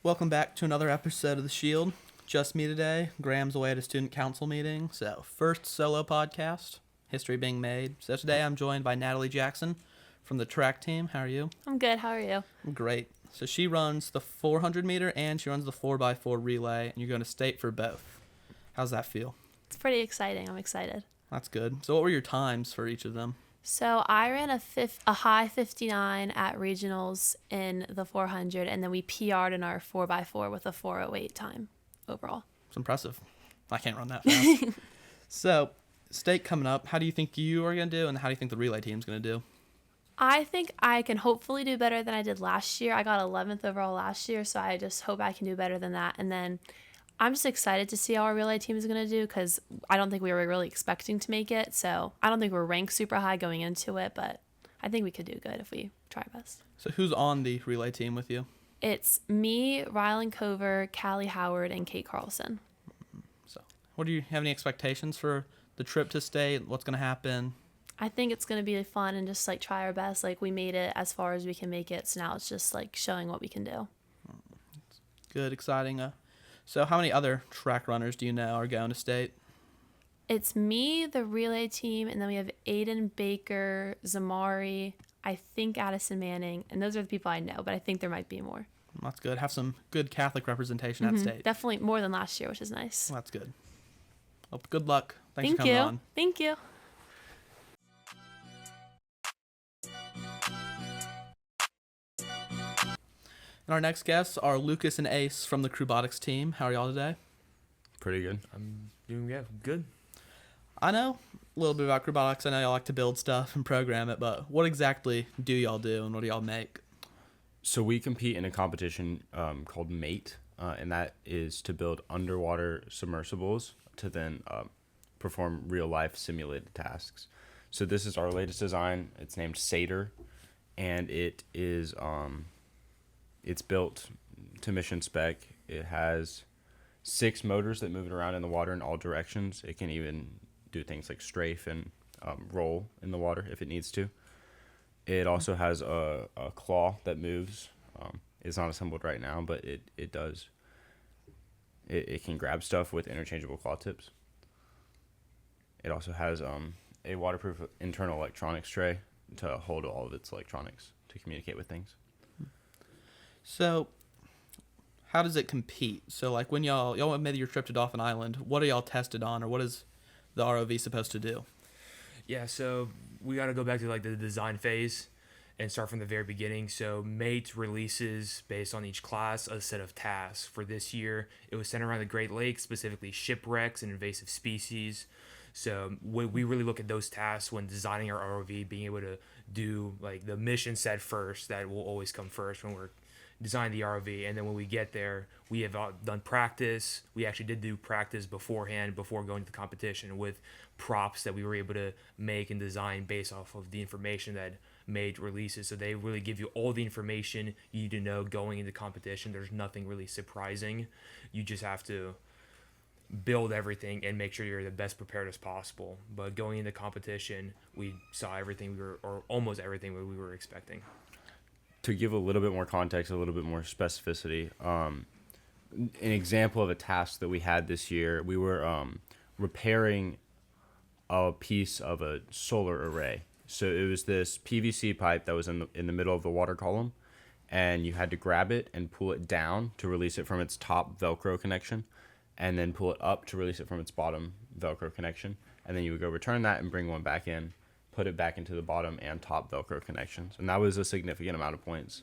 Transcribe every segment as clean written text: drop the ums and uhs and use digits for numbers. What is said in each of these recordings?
Welcome back to another episode of The Shield. Just me today. Graham's away at a student council meeting, so first solo podcast, history being made. So today I'm joined by Natalie Jackson from the track team. How are you? I'm good. How are you? I'm great. So she runs the 400 meter and she runs the 4x4 relay, and you're going to state for both. How's that feel? It's pretty exciting. I'm excited. That's good. So what were your times for each of them? So I ran a high 59 at regionals in the 400, and then we PR'd in our 4x4 with a 4:08 time overall. It's impressive. I can't run that fast. So, state coming up, how do you think you are going to do, and how do you think the relay team's going to do? I think I can hopefully do better than I did last year. I got 11th overall last year, so I just hope I can do better than that. And then I'm just excited to see how our relay team is going to do, because I don't think we were really expecting to make it. So I don't think we're ranked super high going into it, but I think we could do good if we try our best. So who's on the relay team with you? It's me, Rylan Cover, Callie Howard, and Kate Carlson. So what do you have any expectations for the trip to state? What's going to happen? I think it's going to be fun and just like try our best. Like we made it as far as we can make it. So now it's just like showing what we can do. Good, exciting. So how many other track runners do you know are going to state? It's me, the relay team, and then we have Aiden Baker, Zamari, I think Addison Manning, and those are the people I know, but I think there might be more. That's good. Have some good Catholic representation at state. Definitely more than last year, which is nice. Well, that's good. Well, good luck. Thanks Thank for coming you. on. Thank you. And our next guests are Lucas and Ace from the Crubotics team. How are y'all today? Pretty good. I'm doing good. I know a little bit about Crubotics. I know y'all like to build stuff and program it, but what exactly do y'all do and what do y'all make? So we compete in a competition called MATE, and that is to build underwater submersibles to then perform real-life simulated tasks. So this is our latest design. It's named Crusader, and it is it's built to mission spec. It has 6 motors that move it around in the water in all directions. It can even do things like strafe and roll in the water if it needs to. It also has a claw that moves. It's not assembled right now, but it does. It can grab stuff with interchangeable claw tips. It also has a waterproof internal electronics tray to hold all of its electronics to communicate with things. So how does it compete? So like when y'all made your trip to Dauphin Island, what are y'all tested on, or what is the ROV supposed to do? Yeah, so we got to go back to like the design phase and start from the very beginning. So MATE releases based on each class a set of tasks. For this year, it was centered around the Great Lakes, specifically shipwrecks and invasive species. So we really look at those tasks when designing our ROV, being able to do like the mission set first. That will always come first when we're designing the ROV. And then when we get there, we have done practice. We actually did do practice beforehand, before going to the competition, with props that we were able to make and design based off of the information that MATE releases. So they really give you all the information you need to know going into competition. There's nothing really surprising. You just have to build everything and make sure you're the best prepared as possible. But going into competition, we saw everything or almost everything we were expecting. To give a little bit more context, a little bit more specificity, an example of a task that we had this year, we were repairing a piece of a solar array. So it was this PVC pipe that was in the middle of the water column, and you had to grab it and pull it down to release it from its top Velcro connection, and then pull it up to release it from its bottom Velcro connection. And then you would go return that and bring one back in, put it back into the bottom and top Velcro connections. And that was a significant amount of points.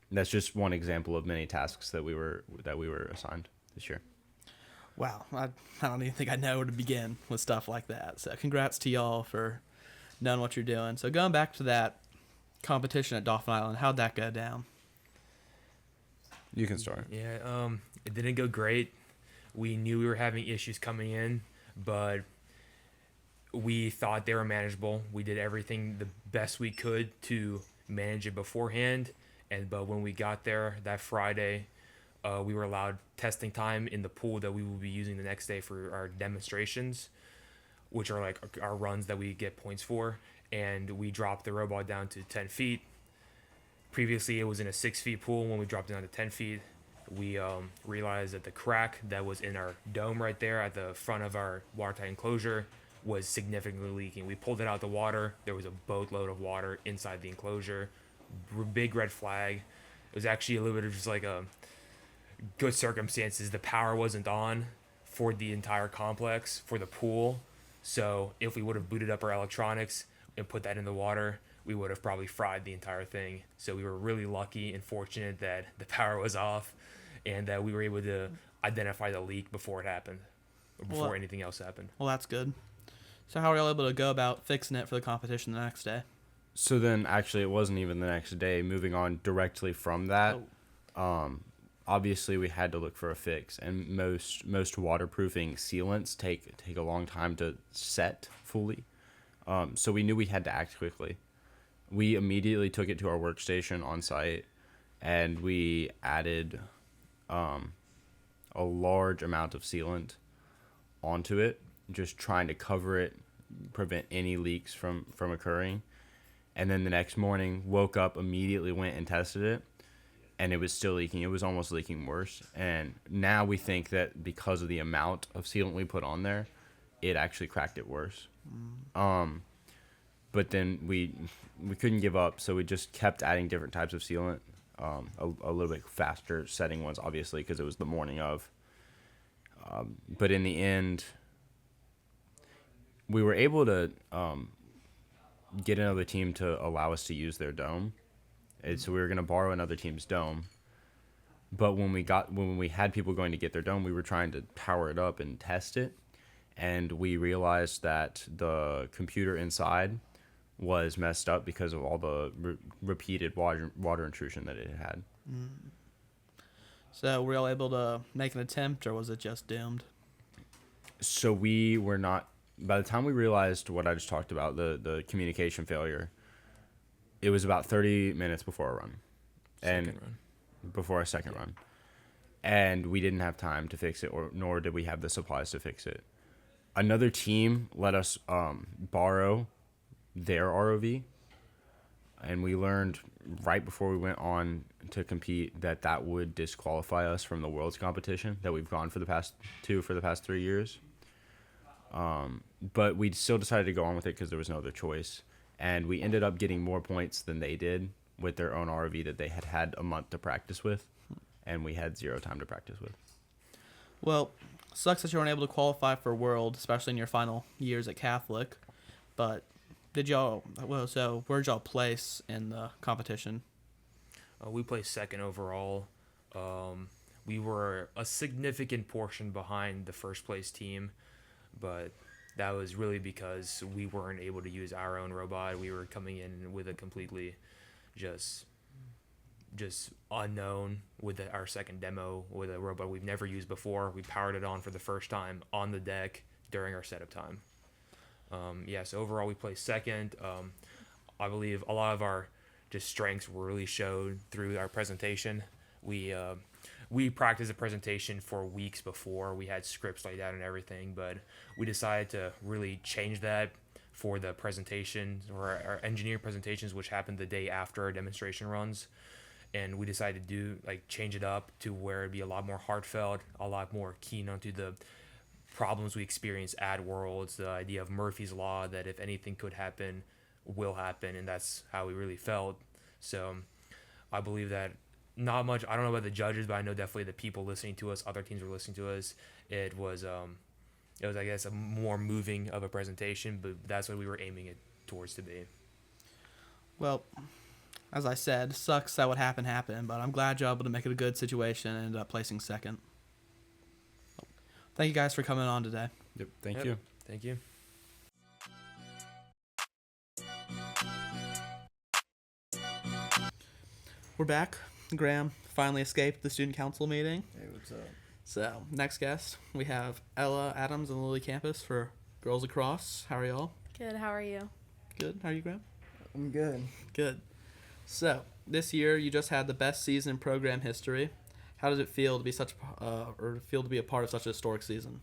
And that's just one example of many tasks that we were assigned this year. Wow, I don't even think I know where to begin with stuff like that. So congrats to y'all for knowing what you're doing. So going back to that competition at Dauphin Island, how'd that go down? You can start. Yeah, it didn't go great. We knew we were having issues coming in, but we thought they were manageable. We did everything the best we could to manage it beforehand. But when we got there that Friday, we were allowed testing time in the pool that we will be using the next day for our demonstrations, which are like our runs that we get points for. And we dropped the robot down to 10 feet. Previously, it was in a 6 feet pool. When we dropped it down to 10 feet, we realized that the crack that was in our dome right there at the front of our watertight enclosure was significantly leaking. We pulled it out of the water. There was a boatload of water inside the enclosure. Big red flag. It was actually a little bit of just like a good circumstances. The power wasn't on for the entire complex for the pool. So if we would have booted up our electronics and put that in the water, we would have probably fried the entire thing. So we were really lucky and fortunate that the power was off and that we were able to identify the leak before it happened, or before anything else happened. Well, that's good. So how were y'all able to go about fixing it for the competition the next day? So then, actually, it wasn't even the next day. Moving on directly from that, obviously we had to look for a fix, and most waterproofing sealants take a long time to set fully. So we knew we had to act quickly. We immediately took it to our workstation on site, and we added a large amount of sealant onto it, just trying to cover it, prevent any leaks from occurring. And then the next morning, woke up, immediately went and tested it, and it was still leaking. It was almost leaking worse. And now we think that because of the amount of sealant we put on there, it actually cracked it worse. But then we couldn't give up, so we just kept adding different types of sealant, a little bit faster setting ones, obviously, because it was the morning of. But in the end, we were able to get another team to allow us to use their dome. And so we were going to borrow another team's dome. But when we had people going to get their dome, we were trying to power it up and test it. And we realized that the computer inside was messed up because of all the repeated water intrusion that it had. So were y'all able to make an attempt, or was it just doomed? So we were not. By the time we realized what I just talked about, the communication failure, it was about 30 minutes before our run. Before our second run. And we didn't have time to fix it, nor did we have the supplies to fix it. Another team let us borrow their ROV, and we learned right before we went on to compete that would disqualify us from the Worlds competition that we've gone for the past 3 years. But we still decided to go on with it because there was no other choice. And we ended up getting more points than they did with their own RV that they had a month to practice with, and we had 0 time to practice with. Well, sucks that you weren't able to qualify for World, especially in your final years at Catholic. But where'd y'all place in the competition? We placed second overall. We were a significant portion behind the first place team, but that was really because we weren't able to use our own robot. We were coming in with a completely just unknown with our second demo with a robot we've never used before. We powered it on for the first time on the deck during our setup time. So overall we placed second. I believe a lot of our just strengths were really showed through our presentation. We practiced a presentation for weeks before. We had scripts laid out and everything, but we decided to really change that for the presentation, or our engineer presentations, which happened the day after our demonstration runs. And we decided to change it up to where it'd be a lot more heartfelt, a lot more keen onto the problems we experience at Worlds, the idea of Murphy's Law, that if anything could happen, will happen, and that's how we really felt. So I believe that not much, I don't know about the judges, but I know definitely the people listening to us, other teams were listening to us. It was I guess, a more moving of a presentation, but that's what we were aiming it towards to be. Well, as I said, sucks that what happened, but I'm glad you're able to make it a good situation and ended up placing second. Thank you guys for coming on today. Yep, thank you. Thank you. We're back. Graham finally escaped the student council meeting. Hey, what's up? So, next guest, we have Ella Adams and Lily Campus for Girls Lacrosse. How are y'all? Good. How are you? Good. How are you, Graham? I'm good. Good. So, this year you just had the best season in program history. How does it feel to be a part of such a historic season?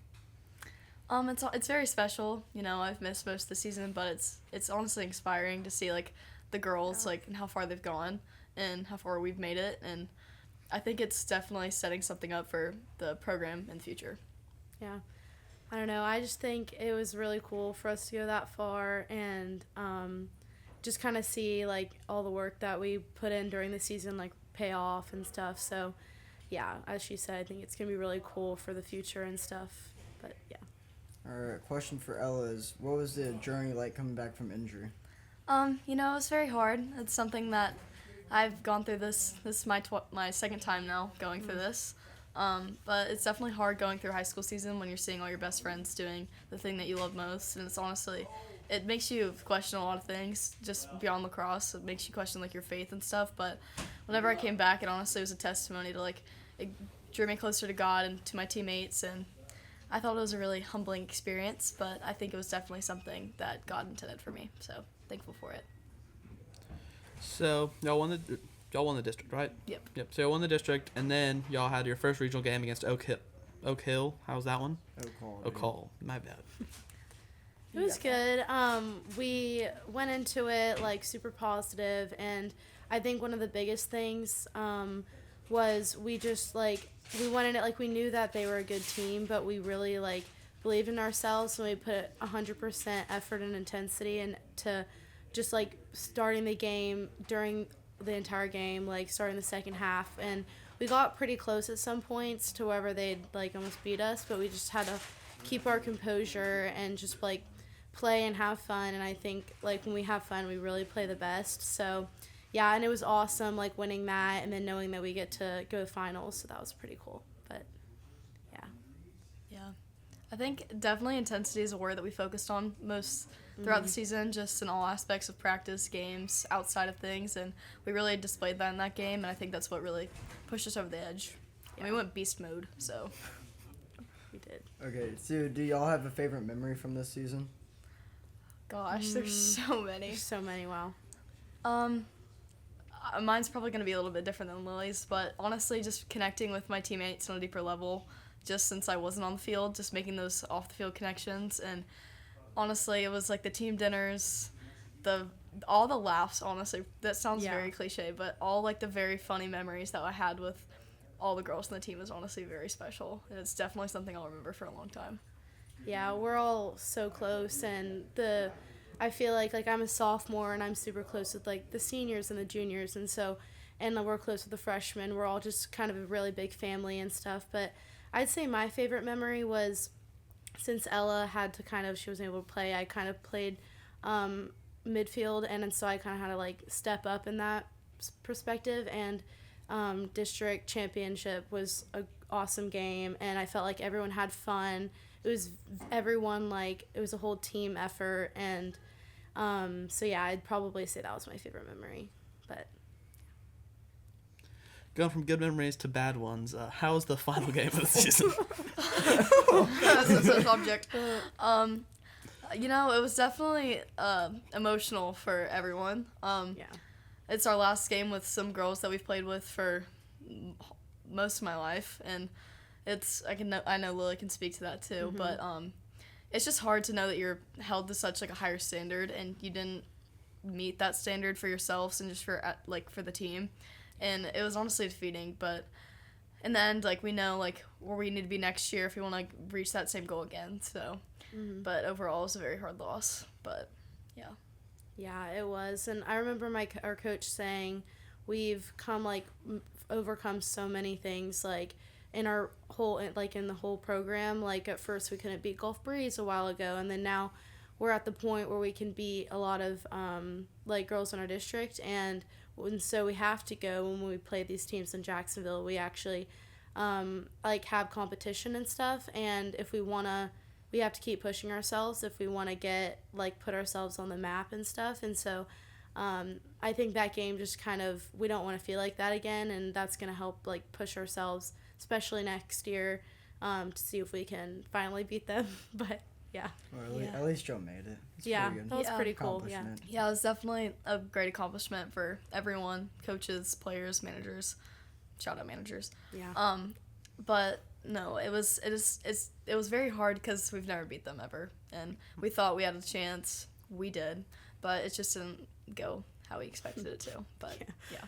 It's very special. You know, I've missed most of the season, but it's honestly inspiring to see the girls and how far they've gone and how far we've made it, and I think it's definitely setting something up for the program in the future. Yeah. I don't know. I just think it was really cool for us to go that far and just kind of see, like, all the work that we put in during the season, like, pay off and stuff. So, yeah, as she said, I think it's going to be really cool for the future and stuff. But, yeah. All right, question for Ella is, what was the journey like coming back from injury? It was very hard. It's something that I've gone through this. This is my second time now going through this. But it's definitely hard going through high school season when you're seeing all your best friends doing the thing that you love most. And it's honestly, it makes you question a lot of things just beyond lacrosse. It makes you question, like, your faith and stuff. But whenever I came back, it honestly was a testimony to, like, it drew me closer to God and to my teammates. And I thought it was a really humbling experience, but I think it was definitely something that God intended for me. So thankful for it. So y'all won the district, right? Yep. So y'all won the district, and then y'all had your first regional game against Oak Hill. How was that one? Oak Hall. My bad. It was good. We went into it, like, super positive, and I think one of the biggest things was we just, like, we went in it like we knew that they were a good team, but we really, like, believed in ourselves, and we put 100% effort and intensity into just, like, starting the game during the entire game, like, starting the second half, and we got pretty close at some points to wherever they'd, like, almost beat us, but we just had to keep our composure and just, like, play and have fun. And I think, like, when we have fun, we really play the best. So yeah, and it was awesome, like, winning that and then knowing that we get to go to finals, so that was pretty cool. But yeah, I think definitely intensity is a word that we focused on most throughout the season, just in all aspects of practice, games, outside of things, and we really displayed that in that game, and I think that's what really pushed us over the edge. And we went beast mode, so we did. Okay, so do y'all have a favorite memory from this season? gosh, there's so many. There's so many, wow. Mine's probably going to be a little bit different than Lily's, but honestly, just connecting with my teammates on a deeper level, just since I wasn't on the field, just making those off-the-field connections, and honestly, it was like the team dinners, all the laughs, honestly. That sounds very cliche, but all, like, the very funny memories that I had with all the girls on the team is honestly very special, and it's definitely something I'll remember for a long time. Yeah, we're all so close, and I feel like I'm a sophomore, and I'm super close with, like, the seniors and the juniors, and we're close with the freshmen. We're all just kind of a really big family and stuff, but I'd say my favorite memory was, since Ella she wasn't able to play, I kind of played midfield, and so I kind of had to, like, step up in that perspective, and district championship was an awesome game, and I felt like everyone had fun. It was everyone, like, it was a whole team effort, and so yeah, I'd probably say that was my favorite memory. But going from good memories to bad ones, how was the final game of the season? That's a subject. It was definitely emotional for everyone. It's our last game with some girls that we've played with for most of my life, and I know Lily can speak to that too, but it's just hard to know that you're held to such, like, a higher standard, and you didn't meet that standard for yourselves and just for the team, and it was honestly defeating. But in the end, like, we know, like, where we need to be next year if we want to, like, reach that same goal again. So, but overall, it was a very hard loss. But yeah, it was, and I remember our coach saying we've overcome so many things, like, in our whole, like, in the whole program. Like, at first we couldn't beat Gulf Breeze a while ago, and then now we're at the point where we can beat a lot of like, girls in our district, and so we have to go, when we play these teams in Jacksonville, we actually like, have competition and stuff, and if we have to keep pushing ourselves if we want to get, like, put ourselves on the map and stuff. And so I think that game just we don't want to feel like that again, and that's going to help, like, push ourselves, especially next year, to see if we can finally beat them. But yeah. Well, at least Joe made it. It's that was pretty cool. Yeah. Yeah, it was definitely a great accomplishment for everyone, coaches, players, managers. Shout out managers. Yeah. But no, it was very hard because we've never beat them ever, and we thought we had a chance. We did, but it just didn't go how we expected it to. But yeah.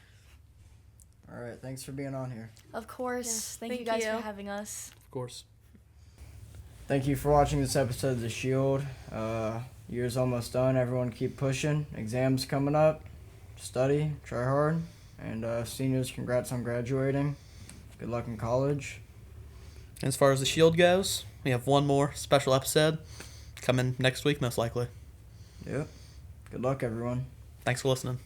All right, thanks for being on here. Of course. Yes, Thank you thank guys you. for having us. Of course. Thank you for watching this episode of The Shield. Year's almost done. Everyone keep pushing. Exams coming up. Study. Try hard. And seniors, congrats on graduating. Good luck in college. As far as the Shield goes, we have one more special episode coming next week, most likely. Yep. Good luck, everyone. Thanks for listening.